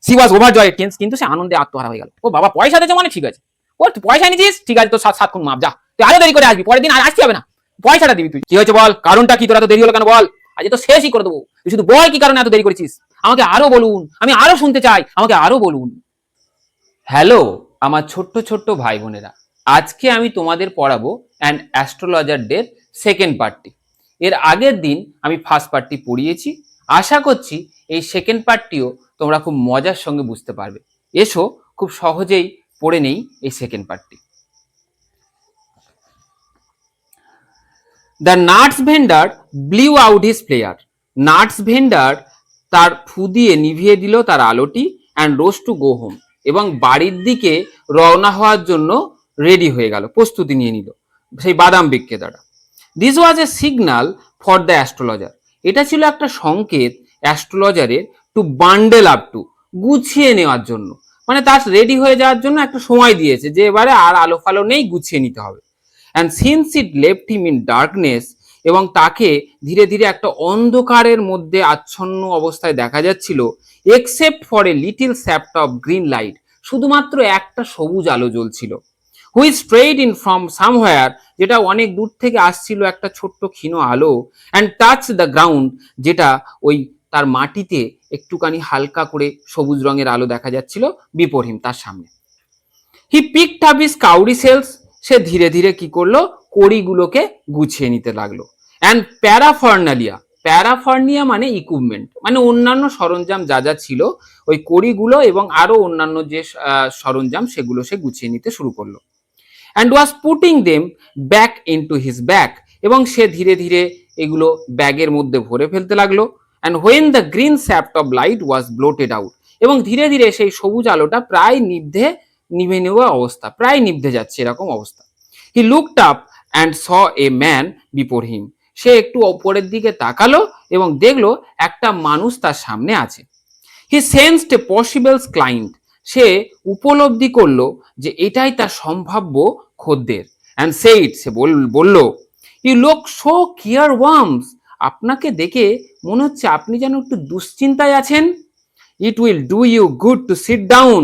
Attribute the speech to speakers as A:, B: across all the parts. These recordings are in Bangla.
A: সি ওয়াজ ওভারজয়েড, কিন্তু সে আনন্দে আত্মহারা হয়ে গেল। ও বাবা, পয়সা দিয়েছে মানে ঠিক আছে, ও পয়সা নিয়েছিস ঠিক আছে, তো 7 গুণ মাপ, যা তুই আরো দেরি করে আসবি, পরের দিন আর আসতে হবে না, পয়সাটা দিবি তুই। কি হয়েছে বল, কারণটা কি, তোরা তো দেরি হলো কেন বল, আজ তো শেষই করে দেবো, তুই শুধু বল কি কারণে এত দেরি করেছিস, আমাকে আরো বলুন, আমি আরো শুনতে চাই, আমাকে আরো বলুন। হ্যালো আমার ছোট্ট ছোট্ট ভাই বোনেরা, আজকে আমি তোমাদের পড়াবো অ্যান অ্যাস্ট্রোলজার ডের সেকেন্ড পার্টটি। এর আগের দিন আমি ফার্স্ট পার্টটি পড়িয়েছি, আশা করছি এই সেকেন্ড পার্টটিও তোমরা খুব মজার সঙ্গে বুঝতে পারবে। এসো খুব সহজেই পড়ে নেই এই সেকেন্ড পার্টটি। The nuts vendor blew out his flare. Nuts vendor তার ফু দিয়ে নিভিয়ে দিল তার আলোটি and rose to go home, এবং বাড়ির দিকে রওনা হওয়ার জন্য রেডি হয়ে গেল, প্রস্তুতি নিয়ে নিল সেই বাদাম বিক্রেতাটা। This was a signal for the astrologer. এটা ছিল একটা সংকেত অ্যাস্ট্রোলজারের টু বান্ডেল আপ টু, গুছিয়ে নেওয়ার জন্য, মানে তার রেডি হয়ে যাওয়ার জন্য একটা সময় দিয়েছে যে এবারে আর আলো ফালো নেই, গুছিয়ে নিতে হবে। And since it left him in darkness, এবং তাকে ধীরে ধীরে একটা অন্ধকারের মধ্যে আচ্ছন্ন অবস্থায় দেখা যাচ্ছিল, except for a little shaft of green light, শুধুমাত্র একটা সবুজ আলো জ্বলছিল, which strayed in from somewhere, যেটা অনেক দূর থেকে আসছিল একটা ছোট্ট ক্ষীণ আলো, অ্যান্ড টাচ দ্য গ্রাউন্ড, যেটা ওই তার মাটিতে একটুখানি হালকা করে সবুজ রঙের আলো দেখা যাচ্ছিল বিপরীম তার সামনে। হি পিকড আপ হিজ কাউরি সেলস, সে ধীরে ধীরে কি করলো, কড়িগুলোকে গুছিয়ে নিতে লাগলো। অ্যান্ড প্যারাফার্নালিয়া, প্যারাফার্নিয়া মানে ইকুইপমেন্ট, মানে অন্যান্য সরঞ্জাম যা যা ছিল ওই কড়িগুলো এবং আরো অন্যান্য যে সরঞ্জাম সেগুলো সে গুছিয়ে নিতে শুরু করলো। And was putting them back into his bag, এবং সে ধীরে ধীরে এগুলো ব্যাগের মধ্যে ভরে ফেলতে লাগলো। And when the green shaft of light was blotted out, এবং ধীরে ধীরে সেই সবুজ আলোটা প্রায় নিভে নেওয়া অবস্থা, প্রায় নিভে যাচ্ছে এরকম অবস্থা। He looked up and saw a man before him, সে একটু ওপরের দিকে তাকালো এবং দেখলো একটা মানুষ তার সামনে আছে। হি সেন্সড এ পসিবল ক্লায়েন্ট, সে উপলব্ধি করলো যে এটাই তার সম্ভাব্য খদ্দের। অ্যান্ড সেইড, সে বলল, you look so careworn, আপনাকে দেখে মনে হচ্ছে আপনি যেন একটু দুশ্চিন্তায় আছেন। It will do you good to sit down,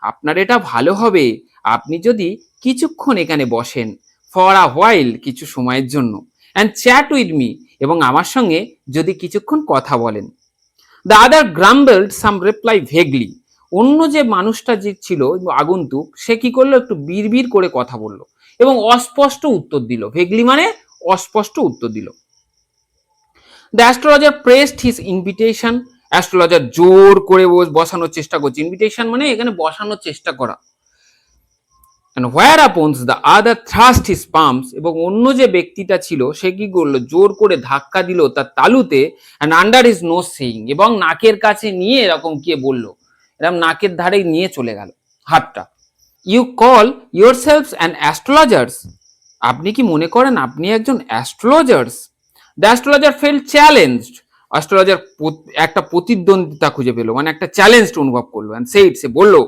A: আপনার এটা ভালো হবে আপনি যদি কিছুক্ষণ এখানে বসেন, ফর আ হোয়াইল, কিছু সময়ের জন্য, অ্যান্ড চ্যাট উইথ মি, এবং আমার সঙ্গে যদি কিছুক্ষণ কথা বলেন। দ্য আদার গ্রাম্বলড সাম রিপ্লাই ভেগলি, অন্য যে মানুষটা যে ছিল আগন্তুক, সে কি করলো, একটু বিড়বিড় করে কথা বললো এবং অস্পষ্ট উত্তর দিল, ভেগলি মানে অস্পষ্ট উত্তর দিল। The astrologer pressed his invitation, astrologer জোর করে বসানোর চেষ্টা করছে, ইনভিটেশন মানে এখানে বসানোর চেষ্টা করা। and whereupon the other thrust his palms, এবং অন্য যে ব্যক্তিটা ছিল সে কি করলো, জোর করে ধাক্কা দিল তার তালুতে, and under his nose saying, এবং নাকের কাছে নিয়ে এরকম কে বললো, এরকম নাকের ধারে নিয়ে চলে গেল হাতটা। You call yourselves an astrologers, আপনি কি মনে করেন আপনি একজন astrologers? The astrologer fell challenged, astrologer একটা প্রতিদ্বন্দ্বিতা খুঁজে পেল, মানে একটা চ্যালেঞ্জ অনুভব করলো। অ্যান্ড সেইড, সে বললো,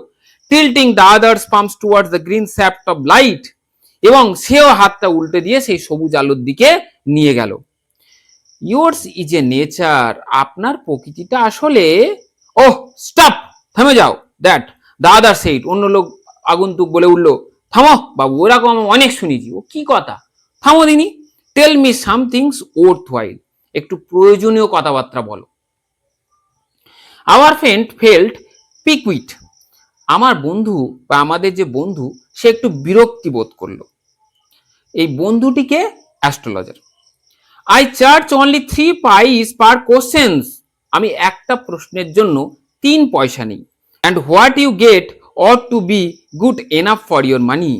A: tilting the others palms towards the green shaft of light, এবং সেও হাতটা উল্টে দিয়ে সেই সবুজ আলোর দিকে নিয়ে গেল। yours is a nature, আপনার প্রকৃতিটা আসলে, ওহ স্টপ, থেমে যাও, দ্যাট the other said, অন্য লোক আগন্তুক বলে উঠলো, থামো বাবু, ওরকম আমি অনেক শুনেছি, ও কি কথা, থামো দিনি, টেল মি সামথিংস ওর্থ ওয়াইল, একটু প্রয়োজনীয় কথাবার্তা বলো। আওয়ার ফ্রেন্ড ফেল্ট পিকুইট, আমার বন্ধু বা আমাদের যে বন্ধু সে একটু বিরক্তি বোধ করলো। এই বন্ধুটিকে astrologer. I charge only 3 pice per questions, আমি একটা প্রশ্নের জন্য 3 পয়সা নিই। And what you get ought to be good enough for your money,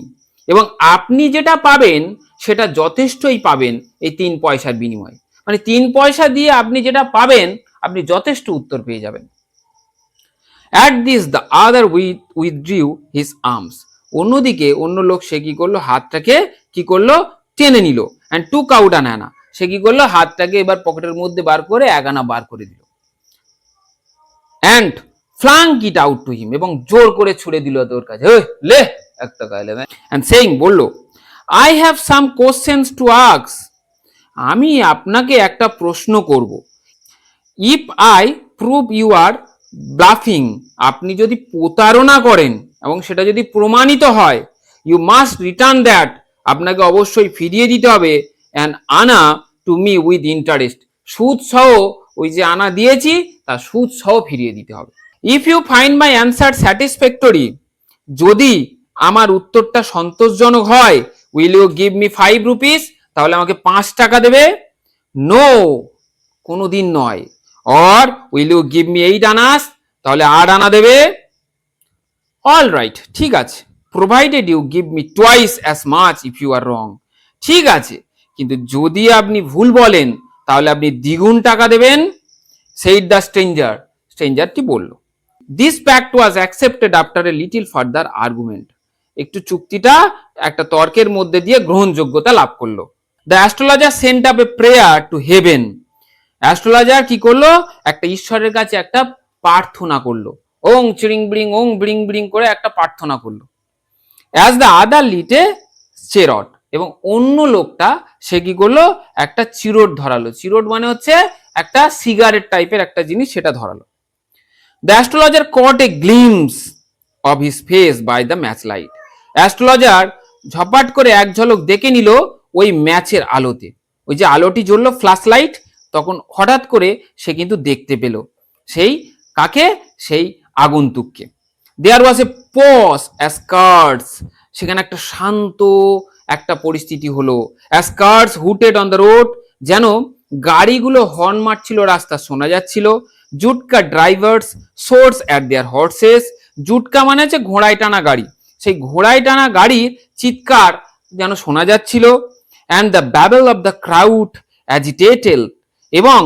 A: এবং আপনি যেটা পাবেন সেটা যথেষ্টই পাবেন এই 3 পয়সার বিনিময়ে, মানে 3 পয়সা দিয়ে আপনি যেটা পাবেন আপনি যথেষ্ট উত্তর পেয়ে যাবেন। At this the other withdrew his arms, অন্যদিকে অন্য লোক সে কি করলো, হাতটাকে কি করলো, টেনে নিল। and took out an আনা, সে কি করলো, হাতটাকে এবার পকেটের মধ্যে বার করে 1 আনা বার করে দিল। and flung it out to him, এবং জোর করে ছুড়ে দিল তোর কাছে, লে একটা গাইলে। and saying, বললো, I have some questions to ask, আমি আপনাকে একটা প্রশ্ন করব। if I prove you are bluffing, আপনি যদি প্রতারণা করেন এবং সেটা যদি প্রমাণিত হয়, ইউ মাস্ট রিটার্ন দ্যাট, আপনাকে অবশ্যই ফিরিয়ে দিতে হবে, অ্যান্ড আনা টু মি উইথ ইন্টারেস্ট, সুদ সহ, ওই যে আনা দিয়েছি তার সুদ সহ ফিরিয়ে দিতে হবে। If you find my answer satisfactory, যদি আমার উত্তরটা সন্তোষজনক হয়, will you give me 5 rupees, তাহলে আমাকে 5 টাকা দেবে। নো, কোনোদিন নয়। Or will you give me 8 annas, তাহলে 8 আনা দেবে। অল রাইট, ঠিক আছে, provided you give me twice as much if you are wrong, ঠিক আছে, কিন্তু যদি আপনি ভুল বলেন তাহলে আপনি দ্বিগুণ টাকা দেবেন। সেইড দ্য স্ট্রেঞ্জার, স্ট্রেঞ্জারটি বলল। This pact was accepted after a little further argument, একটু চুক্তিটা একটা তর্কের মধ্যে দিয়ে গ্রহণযোগ্যতা লাভ করলো। The astrologer sent up a prayer to heaven, astrologer কি করলো, একটা ঈশ্বরের কাছে একটা প্রার্থনা করলো, ওং চিরিং ব্রিং ওং ব্রিং ব্রিং করে একটা প্রার্থনা করলো। অ্যাজ দ্য আদার লিটে চেরট, এবং অন্য লোকটা সে কি করলো, একটা চিরট ধরালো। চিরট মানে হচ্ছে একটা সিগারেট টাইপের একটা জিনিস, সেটা ধরালো। The astrologer caught a glimpse of his face by the match light, astrologer ঝপাট করে এক ঝলক দেখে নিল ওই ম্যাচের আলোতে, ওই যে আলোটি জ্বললো ফ্ল্যাশ লাইট, তখন হঠাৎ করে সে কিন্তু দেখতে পেল সেই কাকে, সেই আগন্তুককে। There was a pause as cars, সেখানে একটা শান্ত একটা পরিস্থিতি হলো। As cars hooted on the road, যেন গাড়িগুলো হর্ন মারছিল, রাস্তা শোনা যাচ্ছিল। Jutka drivers swore at their horses, jutka মানে হচ্ছে ঘোড়ায় টানা গাড়ি, সেই ঘোড়ায় টানা গাড়ির চিৎকার যেন শোনা যাচ্ছিল। And the ব্যাবেল of the crowd agitated, এবং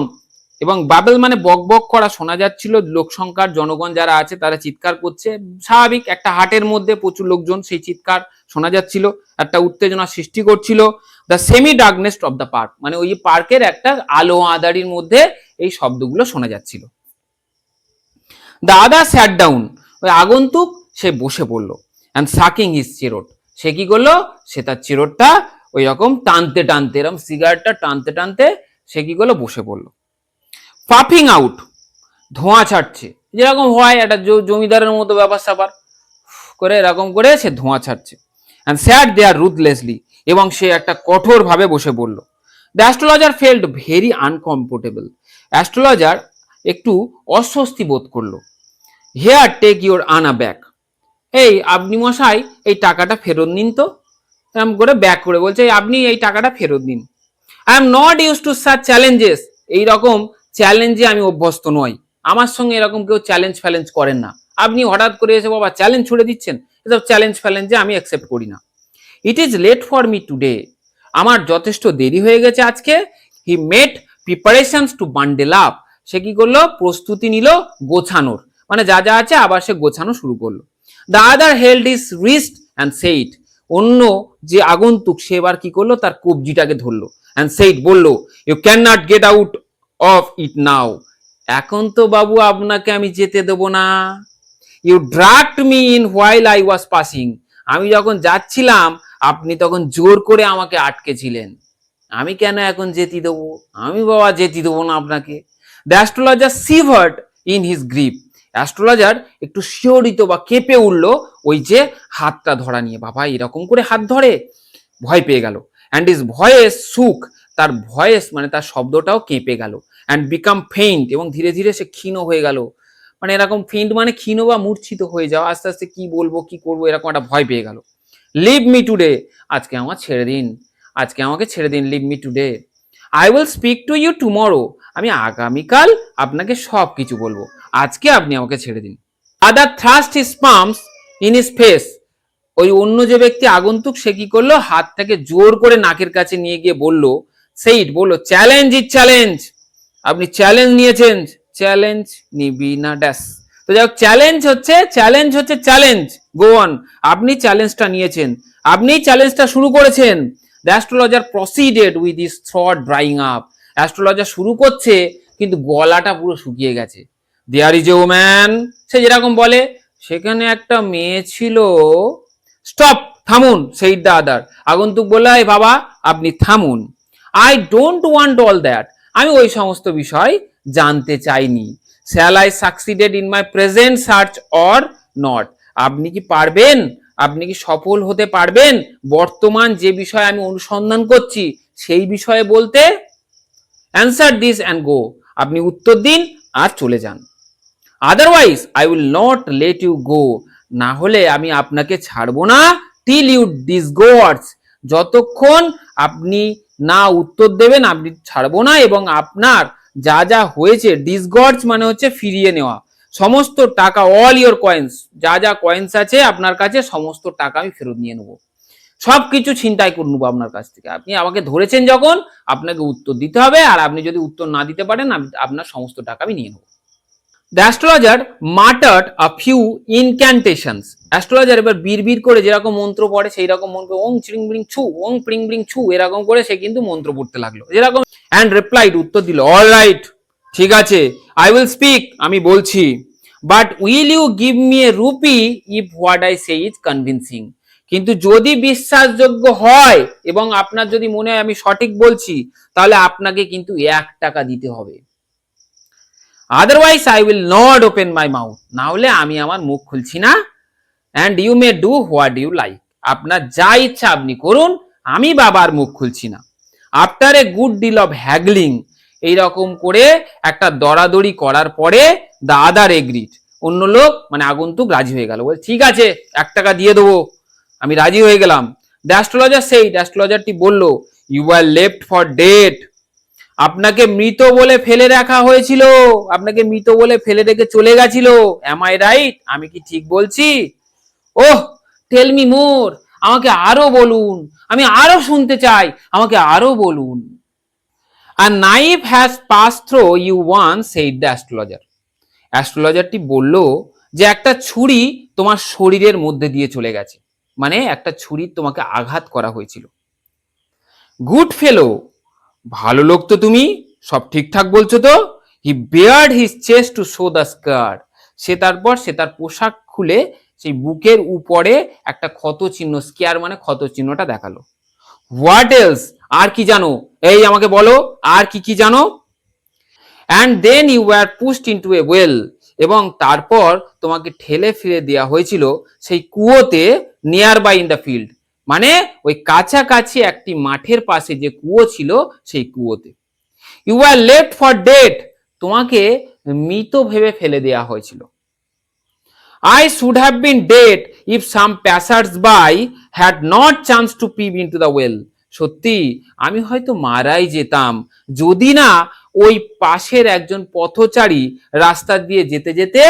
A: এবং বাবেল মানে বক বক করা শোনা যাচ্ছিল, লোকসংখ্যার জনগণ যারা আছে তারা চিৎকার করছে, স্বাভাবিক একটা হাটের মধ্যে প্রচুর লোকজন, সেই চিৎকার শোনা যাচ্ছিল, একটা উত্তেজনা সৃষ্টি করছিল। The semi darkness of the park, মানে ওই পার্কের একটা আলো আঁধারির মধ্যে এই শব্দগুলো শোনা যাচ্ছিল। দ্য আদার স্যাট ডাউন, ওই আগন্তুক সে বসে পড়লো। অ্যান্ড সাকিং হিজ চিরট, সে কি করলো, সে তার চিরটটা ওই রকম টানতে টানতে, এরকম সিগারেটটা টানতে টানতে সে কি করলো, বসে পড়লো। পাফিং আউট, ধোঁয়া ছাড়ছে, যেরকম হয় একটা জমিদারের মতো ব্যাপার স্যাপার করে এরকম করে সে ধোঁয়া ছাড়ছে। অ্যান্ড স্যাট দেয়ার রুথলেসলি, এবং সে একটা কঠোর ভাবে বসে পড়ল। The astrologer felt very uncomfortable, astrologer একটু অস্বস্তি বোধ করলো। হেয়ার টেক ইউর আনা ব্যাক, এই আপনি মশাই এই টাকাটা ফেরত নিন তো, এরকম করে ব্যাক করে বলছে আপনি এই টাকাটা ফেরত দিন। I am not use to such challenges, এইরকম চ্যালেঞ্জে আমি অভ্যস্ত নই, আমার সঙ্গে এরকম কেউ চ্যালেঞ্জ ফ্যালেঞ্জ করেন না, আপনি হঠাৎ করে এসে বাবা চ্যালেঞ্জ ছুড়ে দিচ্ছেন, এসব চ্যালেঞ্জ ফ্যালেঞ্জে আমি অ্যাকসেপ্ট করি না। It is late for me today, আমার যথেষ্ট দেরি হয়ে গেছে আজকে। He made preparations to bundle up, সে কি করলো, প্রস্তুতি নিল গোছানোর, মানে যা যা আছে আবার সে গোছানো শুরু করলো। The other held his wrist and said, অন্য যে আগন্তুক সে এবার কি করলো, তার কবজিটাকে ধরলো। অ্যান্ড সেইট বললো, you can not get out of it now, এখন তো বাবু আপনাকে আমি যেতে দেবো না। You dragged me in while I was passing, আমি যখন যাচ্ছিলাম আপনি তখন জোর করে আমাকে আটকেছিলেন, আমি কেন এখন যেতে দেবো, আমি বাবা যেতে দেবো না আপনাকে। The astrologer shivered in his grip, astrologer একটু শিহরিত বা কেঁপে উঠলো ওই যে হাতটা ধরা নিয়ে, বাবা এরকম করে হাত ধরে, ভয় পেয়ে গেল। অ্যান্ড হিজ ভয়েস সুক, তার ভয়েস মানে তার শব্দটাও কেঁপে গেল। অ্যান্ড বিকাম ফেইন্ট, এবং ধীরে ধীরে সে ক্ষীণ হয়ে গেল, মানে এরকম ফেইন্ট মানে ক্ষীণ বা মূর্ছিত হয়ে যাওয়া, আস্তে আস্তে কি বলবো কি করবো এরকম একটা ভয় পেয়ে গেল। লিভ মি টুডে, আজকে আমার ছেড়ে দিন, আজকে আমাকে ছেড়ে দিন, leave me today. I will speak to you tomorrow, আমি আগামীকাল আপনাকে সব কিছু বলবো, আজকে আপনি আমাকে ছেড়ে দিন। Other thrust his palms in his face, ওই অন্য যে ব্যক্তি আগন্তুক সে কি করলো, হাতটাকে জোর করে নাকের কাছে নিয়ে গিয়ে বলল, সেইট বললো, চ্যালেঞ্জ ইজ চ্যালেঞ্জ, আপনি চ্যালেঞ্জ নিয়েছেন, চ্যালেঞ্জ নিবি না ড্যাশ। তো যাই হোক, চ্যালেঞ্জ হচ্ছে চ্যালেঞ্জ, গো অন, আপনি চ্যালেঞ্জটা নিয়েছেন, আপনি চ্যালেঞ্জটা শুরু করেছেন। The astrologer proceeded with his through drawing up, astrologer শুরু করছে কিন্তু গলাটা পুরো শুকিয়ে গেছে। দেয়ার ইজ এ ওম্যান, সে যেরকম বলে, সেখানে একটা মেয়ে ছিল। স্টপ, থামুন, সেইড দ্য আদার, আগন্তুক বলল, বাবা আপনি থামুন। I don't want all that, আমি ওই সমস্ত বিষয় জানতে চাইনি। Shall I succeeded in my present search or not? আপনি কি পারবেন, আপনি কি সফল হতে পারবেন বর্তমান যে বিষয়ে আমি অনুসন্ধান করছি সেই বিষয়ে বলতে? অ্যান্সার দিস অ্যান্ড গো, আপনি উত্তর দিন আর চলে যান। Otherwise I will not let you go, না হলে আমি আপনাকে ছাড়বো না টিল ইউ ডিসগোয়ার্স, যতক্ষণ আপনি না উত্তর দেবেন আপনি ছাড়বো না, এবং আপনার যা যা হয়েছে, ডিসগর্জ মানে হচ্ছে ফিরিয়ে নেওয়া, সমস্ত টাকা, অল ইওর কয়েন্স, যা যা কয়েন্স আছে আপনার কাছে সমস্ত টাকা আমি ফেরত নিয়ে নেবো, সবকিছু ছিনতাই করে নেবো আপনার কাছ থেকে। আপনি আমাকে ধরেছেন যখন, আপনাকে উত্তর দিতে হবে, আর আপনি যদি উত্তর না দিতে পারেন আপনার সমস্ত টাকা আমি নিয়ে নেবো। The astrologer muttered a few incantations. Astrologer এবার বিড়বিড় করে যেরকম মন্ত্র পড়ে সেই রকম মন্ত্র, ওং চিং ব্রিং ছু, ওং প্রিং ব্রিং ছু, এরকম করে সে কিন্তু মন্ত্র পড়তে লাগলো যেরকম। অ্যান্ড রিপ্লাইড, উত্তর দিল, অল রাইট, ঠিক আছে, আই উইল স্পিক, আমি বলছি, but will you give me a rupee if what I say is convincing? কিন্তু যদি বিশ্বাসযোগ্য হয় এবং আপনার যদি মনে হয় আমি সঠিক বলছি, তাহলে আপনাকে কিন্তু 1 টাকা দিতে হবে। Otherwise I will not open my mouth, না হলে আমি আমার মুখ খুলছি না। And you may do what you like, আপনার যা ইচ্ছা আপনি করুন, আমি বাবার মুখ খুলছি না। After a good deal of haggling, এইরকম করে একটা দরাদরি করার পরে দ্য আদার এগ্রিড, অন্য লোক মানে আগন্তুক রাজি হয়ে গেল, বলে ঠিক আছে 1 টাকা দিয়ে দেবো, আমি রাজি হয়ে গেলাম। দ্য অ্যাস্ট্রোলজার সেই, অ্যাস্ট্রোলজারটি বলল, you are left for dead, আপনাকে মৃত বলে ফেলে রাখা হয়েছিল, আপনাকে মৃত বলে ফেলে রেখে চলে গেছিল। এম আই রাইট, আমি কি ঠিক বলছি? ওহ টেল মি মোর, আমাকে আরো বলুন, আমি আরো শুনতে চাই, আমাকে আরো বলুন। A knife has passed through you once, said the astrologer. অ্যাস্ট্রোলজারটি বলল যে একটা ছুরি তোমার শরীরের মধ্যে দিয়ে চলে গেছে, মানে একটা ছুরি তোমাকে আঘাত করা হয়েছিল। গুড ফেলো, ভালো লোক তো তুমি, সব ঠিকঠাক বলছো তো। He bared his chest to show the scar, সে তার পোশাক খুলে সেই বুকের উপরে একটা ক্ষত চিহ্ন, স্কেয়ার মানে ক্ষত চিহ্নটা দেখালো। হোয়াট এলস, আর কি জানো, এই আমাকে বলো আর কি কি জানো। And then you were pushed into a well, এবং তারপর তোমাকে ঠেলে ফিরে দেওয়া হয়েছিল সেই কুয়োতে, nearby in the field, মানে ওই কাছাকাছি একটি মাঠের পাশে যে কুয়ো ছিল সেই কুয়োতে। You are left for dead, তোমাকে মৃত ভেবে ফেলে দেওয়া হয়েছিল। I should have been dead if some passers by had not chance to peep into the well, সত্যি আমি হয়তো মারাই যেতাম যদি না ওই পাশের একজন পথচারী রাস্তা দিয়ে যেতে যেতে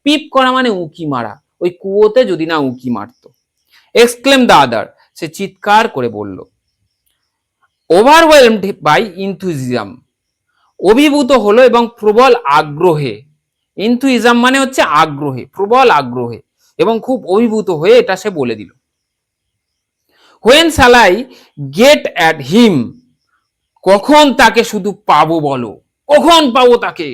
A: পিপ করা মানে উঁকি মারা, ওই কুয়োতে যদি না উঁকি মারতো। এক্সক্লেম দ্য আদার, সে চিৎকার করে বলল। ওভারওয়েলমড বাই ইনথুজিয়াম, অভিভূত হলো এবং প্রবল আগ্রহে, ইনথুইজম মানে হচ্ছে আগ্রহে, প্রবল আগ্রহে এবং খুব অভিভূত হয়ে এটা সে বলে দিল। হোয়েন শাল আই গেট অ্যাট হিম, কখন তাকে শুধু পাবো বলো, কখন পাবো তাকে।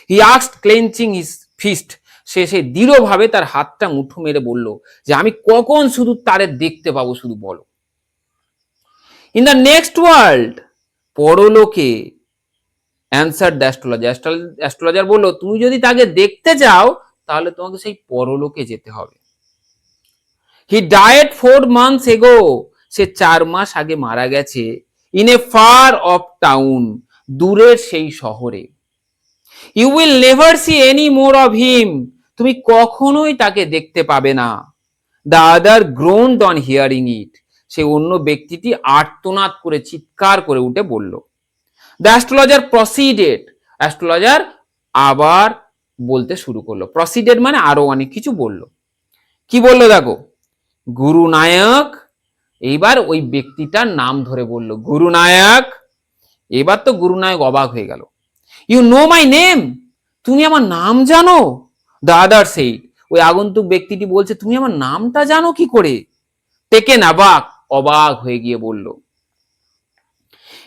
A: হি আস্কড ক্লেনচিং হিজ ফিস্ট, সে দৃঢ়ভাবে তার হাতটা মুঠো মেরে বলল যে আমি কখন শুধু তারে দেখতে পাবো, শুধু বলো। ইন দ্য নেক্সট ওয়ার্ল্ড, পরলোকে। অ্যান্সার দ্য অ্যাস্ট্রোলজার, অ্যাস্ট্রোলজার বলল তুমি যদি তাকে দেখতে চাও তাহলে তোমাকে সেই পরলোকে যেতে হবে। হি ডায়েড 4 months এগো, সে 4 মাস আগে মারা গেছে। In a far off town, দূরের সেই শহরে। You will never see any more of him, তুমি কখনোই তাকে দেখতে পাবে না। The other groaned on hearing it, সে অন্য ব্যক্তিটি আর্তনাদ করে চিৎকার করে উঠে বলল। দ্য অ্যাস্ট্রোলজার প্রসিডেড, অ্যাস্ট্রোলজার আবার বলতে শুরু করলো। প্রসিডেড মানে আরো অনেক কিছু বলল। কি বললো দেখো, গুরু নায়ক, এইবার ওই ব্যক্তিটার নাম ধরে বলল গুরু নায়ক। এবার তো গুরু নায়ক অবাক হয়ে গেল। ইউ নো মাই নেম, তুমি আমার নাম জানো। দ্য আদার সেইড, ওই আগন্তুক ব্যক্তিটি বলছে তুমি আমার নামটা জানো কি করে। টেকেন অ্যাবাক, অবাক হয়ে গিয়ে বলল,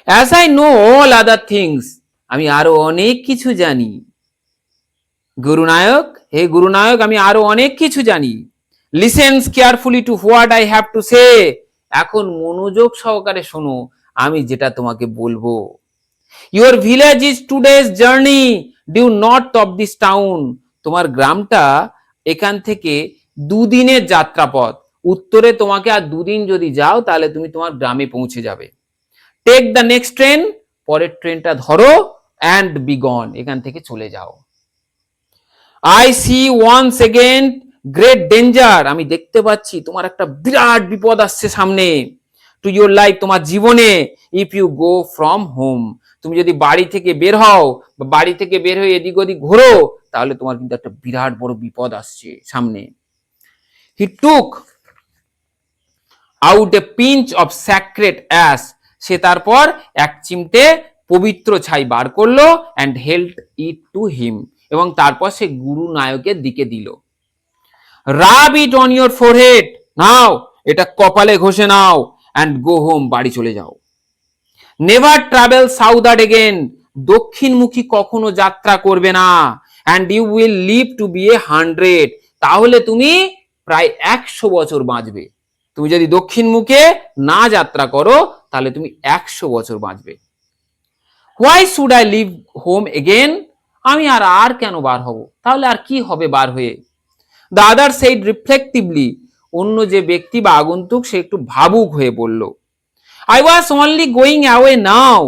A: as I know all other things, আমি আরো অনেক কিছু জানি। গুরুনায়ক, হে গুরুনায়ক, আমি আরো অনেক কিছু জানি। Listens carefully to what I have to say, এখন মনোযোগ সহকারে শোনো আমি যেটা তোমাকে বলবো। Your village is today's journey, due north of this town, তোমার গ্রামটা এখান থেকে 2 দিনের যাত্রাপথ, উত্তরে তোমাকে আর 2 দিন যদি যাও তাহলে তুমি তোমার গ্রামে পৌঁছে যাবে। টেক দ্য নেক্সট ট্রেন, পরের ট্রেনটা ধরো, অ্যান্ড বি গন, এখান থেকে চলে যাও। I see once again great danger, আমি দেখতে পাচ্ছি তোমার একটা বিরাট বিপদ আসছে সামনে, টু ইউর লাইফ, তোমার জীবনে, if you go from home, তুমি যদি বাড়ি থেকে বের হও বা বাড়ি থেকে বের হয়ে এদিক ওদিক ঘোরো তাহলে তোমার কিন্তু একটা বিরাট বড় বিপদ আসছে সামনে। He took out a pinch of sacred ash, সে তারপর এক চিমটে পবিত্র ছাই বার করলো, and held it to him, এবং তারপর সে গুরু নায়কের দিকে দিল। Rub it on your forehead, নাও এটা কপালে ঘষে নাও, অ্যান্ড গো হোম, বাড়ি চলে যাও। নেভার ট্রাভেল সাউদার্ড এগেন, দক্ষিণমুখী কখনো যাত্রা করবে না, and you will live to be 100, তাহলে তুমি প্রায় 100 বছর বাঁচবে। তুমি যদি দক্ষিণ মুখে না যাত্রা করো তাহলে তুমি 100 বছর বাঁচবে। Why should I live home again, আমি আর কেন বার হব, তাহলে আর কি হবে বার হয়ে। দ্য আদার সেইড রিফ্লেক্টিভলি, অন্য যে ব্যক্তি বা আগন্তুক সে একটু ভাবুক হয়ে বলল, I was only going away now,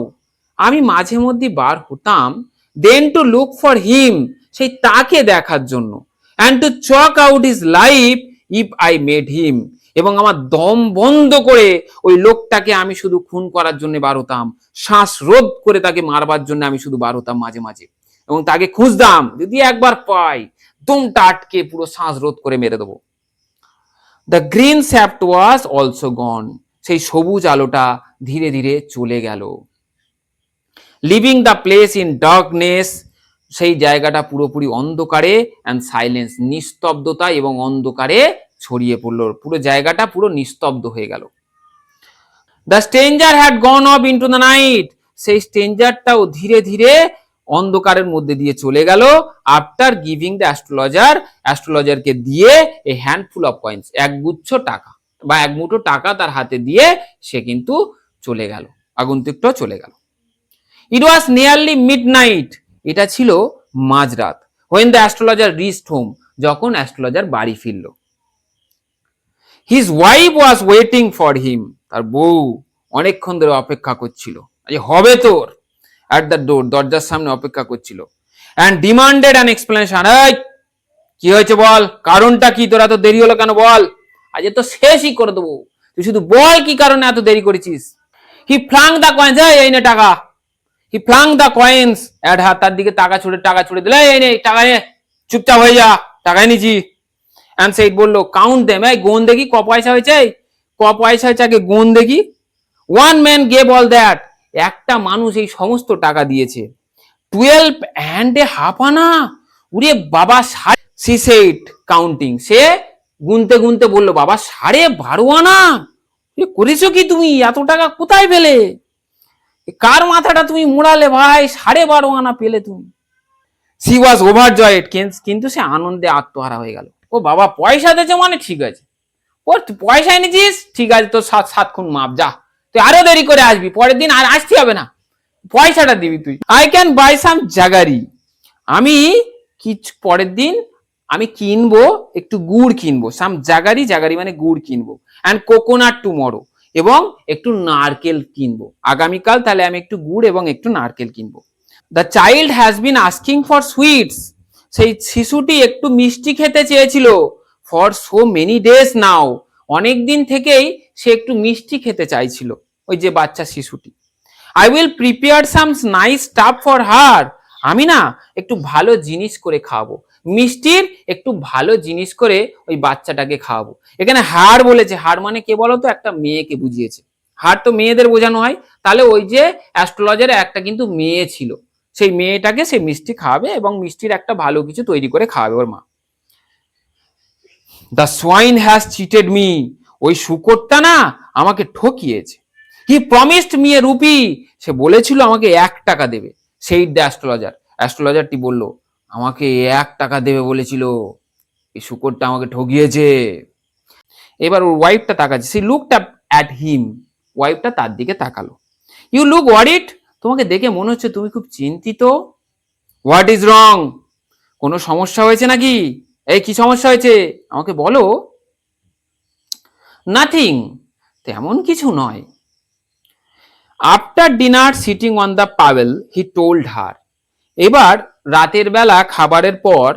A: আমি মাঝে মধ্যে বার হতাম, then to look for him, সেই তাকে দেখার জন্য, and to chuck out his life if I met him, এবং আমার দম বন্ধ করে ওই লোকটাকে আমি শুধু খুন করার জন্য বার হতাম, শ্বাস রোধ করে তাকে মারবার জন্য আমি শুধু বার হতাম মাঝে মাঝে, এবং তাকে খুঁজতাম, যদি একবার পাই দমটা আটকে পুরো শ্বাস রোধ করে মেরে দেবো। দ্য গ্রিন স্যাপ্ট ওয়াজ অলসো গন, সেই সবুজ আলোটা ধীরে ধীরে চলে গেল। Living the place in darkness, সেই জায়গাটা পুরোপুরি অন্ধকারে, অ্যান্ড সাইলেন্স, নিস্তব্ধতা এবং অন্ধকারে ছড়িয়ে পড়লো, পুরো জায়গাটা পুরো নিস্তব্ধ হয়ে গেল। The stranger had gone of into the night, সেই স্ট্রেঞ্জারটাও ধীরে ধীরে অন্ধকারের মধ্যে দিয়ে চলে গেল। আফটার গিভিং দ্য অ্যাস্ট্রোলজার, অ্যাস্ট্রোলজারকে দিয়ে এ হ্যান্ডফুল অফ কয়েন্স, একগুচ্ছ টাকা বা এক মুঠো টাকা তার হাতে দিয়ে সে কিন্তু চলে গেল, আগন্তুকটাও চলে গেল। ইট ওয়াজ নিয়ারলি মিডনাইট, এটা ছিল মাঝরাত। When the astrologer reached home, যখন অ্যাস্ট্রোলজার বাড়ি ফিরল। His wife was waiting for him, তার বউ অনেকক্ষণ ধরে অপেক্ষা করছিল, আজ হবে তোর, অ্যাট দ্য ডোর, দরজার সামনে অপেক্ষা করছিল। অ্যান্ড ডিমান্ডেড অ্যান এক্সপ্লেনেশন, এই কি হয়েছে বল, কারণটা কি, তোর এত দেরি হলো কেন বল, আজ তো শেষই করে দেবো, তুই শুধু বল কি কারণে এত দেরি করেছিস। হি ফ্লাং দ্য কয়েন্স, এই নে টাকা, he flung the coins at her, তার দিকে টাকা ছুড়ে দিলে, এই নে টাকা নে, চুপচাপ হয়ে যা, টাকাই নিছি। অ্যান্ড সেইড বললো, কাউন্ট দেম, এই গোন দেখি ক পয়সা হয়েছে, ক পয়সা হয়েছে আগে গোন দেখি। One man gave all that, একটা মানুষ এই সমস্ত টাকা দিয়েছে। 12 and a half আনা, উরে বাবা, সি সেইড কাউন্টিং, সে গুনতে গুনতে বললো, বাবা 12.5 আনা, করেছো কি তুমি, এত টাকা কোথায় পেলে, কার মাথাটা তুমি মুড়ালে ভাই, 12.5 আনা পেলে তুমি। সি ওয়াজ ওভারজয়েড, কিন্তু সে আনন্দে আত্মহারা হয়ে গেল। ও বাবা, পয়সা দিয়েছে মানে ঠিক আছে, ও পয়সা এনেছিস ঠিক আছে, তো 7 খুন মাপ, যা তুই আরো দেরি করে আসবি, পরের দিন আর আসতে হবে না, পয়সাটা দিবি তুই। আই ক্যান বাই সাম জাগারি, আমি কিছু পরের দিন আমি কিনবো, একটু গুড় কিনবো, সাম জাগারি, জাগারি মানে গুড় কিনবো, অ্যান্ড কোকোনাট টুমরো, এবং একটু নারকেল কিনবো আগামীকাল, তাহলে আমি একটু গুড় এবং একটু নারকেল কিনবো। The child has been asking for sweets, সেই শিশুটি একটু মিষ্টি খেতে চেয়েছিল, ফর সো মেনি ডেজ নাও, অনেক দিন থেকেই সে একটু মিষ্টি খেতে চাইছিল, ওই যে বাচ্চা শিশুটি। I will prepare some nice staff for her, আমি না একটু ভালো জিনিস করে খাওয়াবো, মিষ্টির একটু ভালো জিনিস করে ওই বাচ্চাটাকে খাওয়াবো। এখানে হার বলেছে, হার মানে কে বলতো, একটা মেয়েকে বুঝিয়েছে, হার তো মেয়েদের বোঝানো হয়, তাহলে ওই যে অ্যাস্ট্রোলজারের একটা কিন্তু মেয়ে ছিল, সেই মেয়েটাকে সে মিষ্টি খাওয়াবে এবং মিষ্টির একটা ভালো কিছু তৈরি করে খাওয়াবে ওর মা। The swine has cheated me, ওই শুকরটা না আমাকে ঠকিয়েছে। হি প্রমিসড মি এ রুপি, সে বলেছিল আমাকে 1 টাকা দেবে। সেই দ্য অ্যাস্ট্রোলজার, অ্যাস্ট্রোলজারটি বলল, আমাকে 1 টাকা দেবে বলেছিল, এই শুকরটা আমাকে ঠকিয়েছে। এবার ওর ওয়াইফটা তাকাচ্ছে, she looked up at him, ওয়াইফটা তার দিকে তাকালো। ইউ লুক ওয়ারিড, তোমাকে দেখে মনে হচ্ছে তুমি খুব চিন্তিত। What is wrong? কোনো সমস্যা হয়েছে নাকি? এই কি সমস্যা হয়েছে আমাকে বলো। নাথিং, তেমন কিছু নয়। After dinner sitting on the Powell he told her. এবার রাতের বেলা খাবারের পর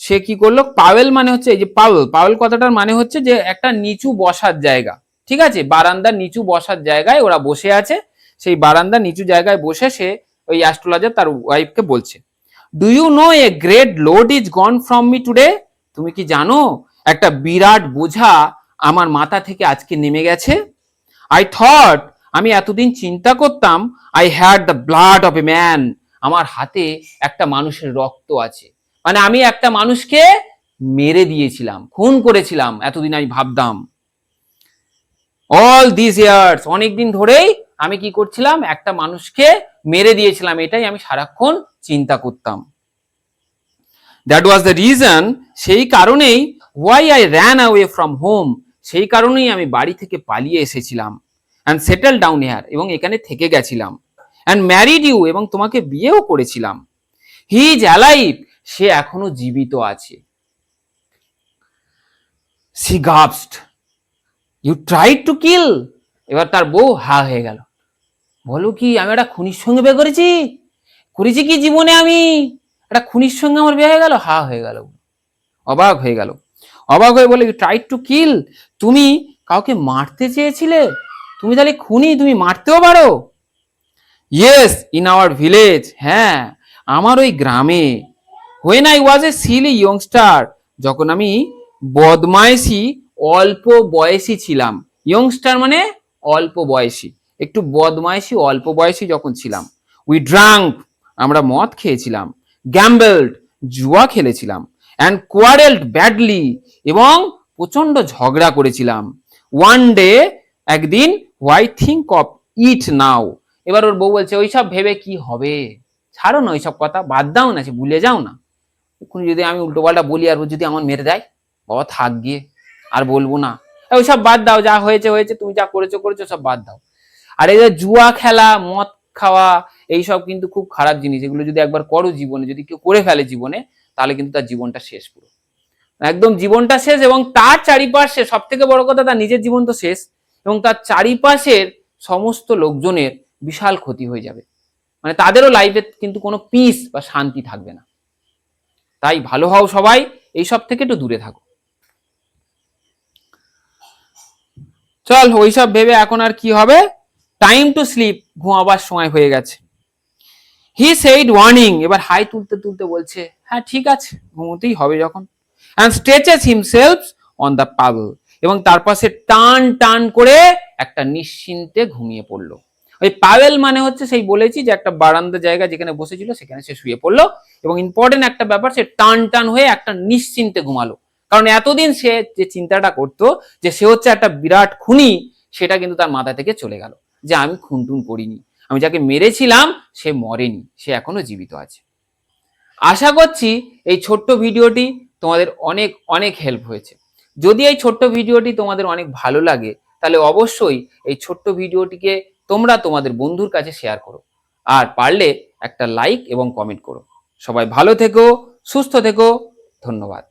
A: সে কি করলো, পাওয়েল মানে হচ্ছে এই যে পাওয়েল, পাওয়েল কথাটার মানে হচ্ছে যে একটা নিচু বসার জায়গা, ঠিক আছে, বারান্দার নিচু বসার জায়গায় ওরা বসে আছে। সেই বারান্দার নিচু জায়গায় বসে সে ওই অ্যাস্ট্রোলজার তার ওয়াইফকে বলছে, do you know a great load is gone from me today? তুমি কি জানো একটা বিরাট বোঝা আমার মাথা থেকে আজকে নেমে গেছে। আই থট, আমি এতদিন চিন্তা করতাম, I had the blood of a man, আমার হাতে একটা মানুষের রক্ত আছে, মানে আমি একটা মানুষকে মেরে দিয়েছিলাম, খুন করেছিলাম, এতদিন আমি ভাবতাম। অল দিস ইয়ার্স, অনেকদিন ধরেই আমি কি করছিলাম, একটা মানুষকে মেরে দিয়েছিলাম, এটাই আমি সারাক্ষণ চিন্তা করতাম। দ্যাট ওয়াজ দ্য রিজন, সেই কারণেই, why I ran away from home, সেই কারণেই আমি বাড়ি থেকে পালিয়ে এসেছিলাম, অ্যান্ড সেটেল ডাউন হেয়ার, এবং এখানে থেকে গেছিলাম, অ্যান্ড ম্যারিড ইউ, এবং তোমাকে বিয়েও করেছিলাম। হি ইজ অ্যালাইভ, সে এখনো জীবিত আছে। She gasped, you tried to kill. এবার তার বউ হা হয়ে গেল, বলো কি, আমি একটা খুনির সঙ্গে বিয়ে করেছি? করেছি কি জীবনে আমি? একটা খুনির সঙ্গে আমার বিয়ে হয়ে গেল? হা হয়ে গেল, অবাক হয়ে গেল। অবাক হয়ে বলে, ইউ ট্রাইড টু কিল, তুমি কাউকে মারতে চেয়েছিলে? তুমি তাহলে খুনি, তুমি মারতেও পারো? ইয়েস, ইন আওয়ার ভিলেজ, হ্যাঁ আমার ওই গ্রামে। When I was A Seely ইয়ংস্টার, যখন আমি বদমাইশি অল্প বয়সী ছিলাম। ইয়ংস্টার মানে অল্প বয়সী, একটু বদমাইশি অল্প বয়সী যখন ছিলাম। উই ড্রাঙ্ক, আমরা মদ খেয়েছিলাম। গ্যাম্বলড, জুয়া খেলেছিলাম। অ্যান্ড কোয়ারেলড ব্যাডলি, এবং প্রচন্ড ঝগড়া করেছিলাম। ওয়ান ডে, একদিন, হোয়াই থিঙ্ক অফ ইট নাও। এবার ওর বউ বলছে, ওইসব ভেবে কি হবে, ছাড়ো না ওইসব কথা, বাদ দাও না, সে ভুলে যাও না। এখন যদি আমি উল্টো পাল্টা বলি আর ও যদি আমার মেরে দেয়, বাবা থাক গিয়ে, আর বলবো না, ওইসব বাদ দাও, যা হয়েছে হয়েছে, তুমি যা করেছো করেছো, সব বাদ দাও। আর এই যে জুয়া খেলা, মদ খাওয়া, এইসব কিন্তু খুব খারাপ জিনিস, এগুলো যদি একবার করো জীবনে, যদি কেউ করে ফেলে জীবনে, তাহলে কিন্তু তার জীবনটা শেষ, পুরো একদম জীবনটা শেষ। এবং তার চারিপাশে সব থেকে বড় কথা, তার নিজের জীবন তো শেষ, এবং তার চারিপাশের সমস্ত লোকজনের বিশাল ক্ষতি হয়ে যাবে, মানে তাদেরও লাইফে কিন্তু কোনো পিস বা শান্তি থাকবে না। তাই ভালো হও সবাই, এইসব থেকে একটু দূরে থাকো। চল, ওইসব ভেবে এখন আর কি হবে, টাইম টু স্লিপ, ঘুমাবার সময় হয়ে গেছে। হি সেইড ওয়ার্নিং, এবার হাই তুলতে তুলতে বলছে, হ্যাঁ ঠিক আছে, ঘুমোতেই হবে যখন। And stretches himself on the পাগল, এবং তারপর সে টান টান করে একটা নিশ্চিন্তে ঘুমিয়ে পড়লো। ওই পাওয়েল মানে হচ্ছে, সেই বলেছি যে একটা বারান্দা জায়গা যেখানে বসেছিল, সেখানে সে শুয়ে পড়লো, এবং ইম্পর্টেন্ট একটা ব্যাপার, সে টান টান হয়ে একটা নিশ্চিন্তে ঘুমালো। কারণ এতদিন সে যে চিন্তাটা করতো যে সে হচ্ছে একটা বিরাট খুনি, সেটা কিন্তু তার মাথা থেকে চলে গেল, যে আমি খুন টুন করিনি, আমি যাকে মেরেছিলাম সে মরেনি, সে এখনো জীবিত আছে। আশা করছি এই ছোট্ট ভিডিওটি তোমাদের অনেক অনেক হেল্প হয়েছে। যদি এই ছোট্ট ভিডিওটি তোমাদের অনেক ভালো লাগে, তাহলে অবশ্যই এই ছোট্ট ভিডিওটিকে তোমরা তোমাদের বন্ধুর কাছে শেয়ার করো, আর পারলে একটা লাইক এবং কমেন্ট করো। সবাই ভালো থেকো, সুস্থ থেকো, ধন্যবাদ।